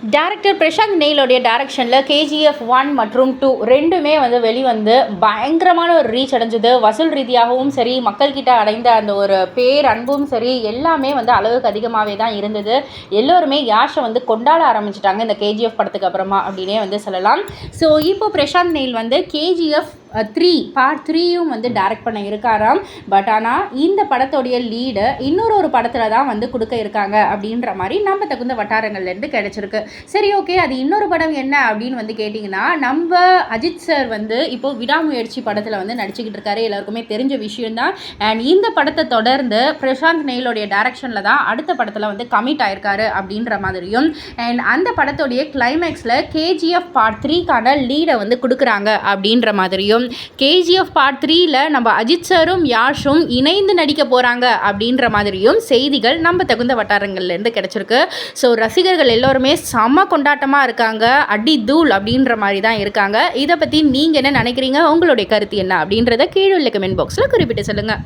Director Prashanth நெயிலோடைய டேரக்ஷனில் KGF 1 மற்றும் 2 ரெண்டுமே வெளிவந்து பயங்கரமான ஒரு ரீச் அடைஞ்சது. வசூல் ரீதியாகவும் சரி, மக்கள்கிட்ட அடைந்த அந்த ஒரு பேர் அன்பும் சரி, எல்லாமே அளவுக்கு அதிகமாகவே தான் இருந்தது. எல்லோருமே யாஷை கொண்டாட ஆரம்பிச்சிட்டாங்க இந்த KGF படத்துக்கு அப்புறமா அப்படின்னே சொல்லலாம். ஸோ இப்போ பிரசாந்த் நெயில் KGF 3 பார்ட் 3யும் டைரக்ட் பண்ண இருக்காராம். பட் ஆனால் இந்த படத்தோடைய லீடை இன்னொரு படத்தில் தான் கொடுக்க இருக்காங்க அப்படின்ற மாதிரி நம்ம தகுந்த வட்டாரங்கள்லேருந்து கிடைச்சிருக்கு. சரி, ஓகே, அது இன்னொரு படம் என்ன அப்படின்னு கேட்டிங்கன்னா, நம்ம அஜித் சார் இப்போது விடாமுயற்சி படத்தில் நடிச்சுக்கிட்டு இருக்காரு. எல்லாருக்குமே தெரிஞ்ச விஷயம்தான். அண்ட் இந்த படத்தை தொடர்ந்து பிரசாந்த் நெயிலோடைய டைரக்ஷனில் தான் அடுத்த படத்தில் கமிட் ஆயிருக்காரு அப்படின்ற மாதிரியும், அண்ட் அந்த படத்தோடைய கிளைமேக்ஸில் KGF பார்ட் 3க்கான லீடை கொடுக்குறாங்க அப்படின்ற மாதிரியும், KGF பார்ட் 3ல நம்ம அஜித் சாரும் யாஷும் இணைந்து நடிக்க போகிறாங்க அப்படின்ற மாதிரியும் செய்திகள் நம்ம தகுந்த வட்டாரங்கள்லேருந்து கிடச்சிருக்கு. ஸோ ரசிகர்கள் எல்லோருமே செம்ம கொண்டாட்டமாக இருக்காங்க. அடி தூள் அப்படின்ற மாதிரி தான் இருக்காங்க. இதை பற்றி நீங்கள் என்ன நினைக்கிறீங்க? உங்களுடைய கருத்து என்ன அப்படின்றத கீழே உள்ள கமெண்ட் பாக்ஸில் குறிப்பிட்டு சொல்லுங்கள்.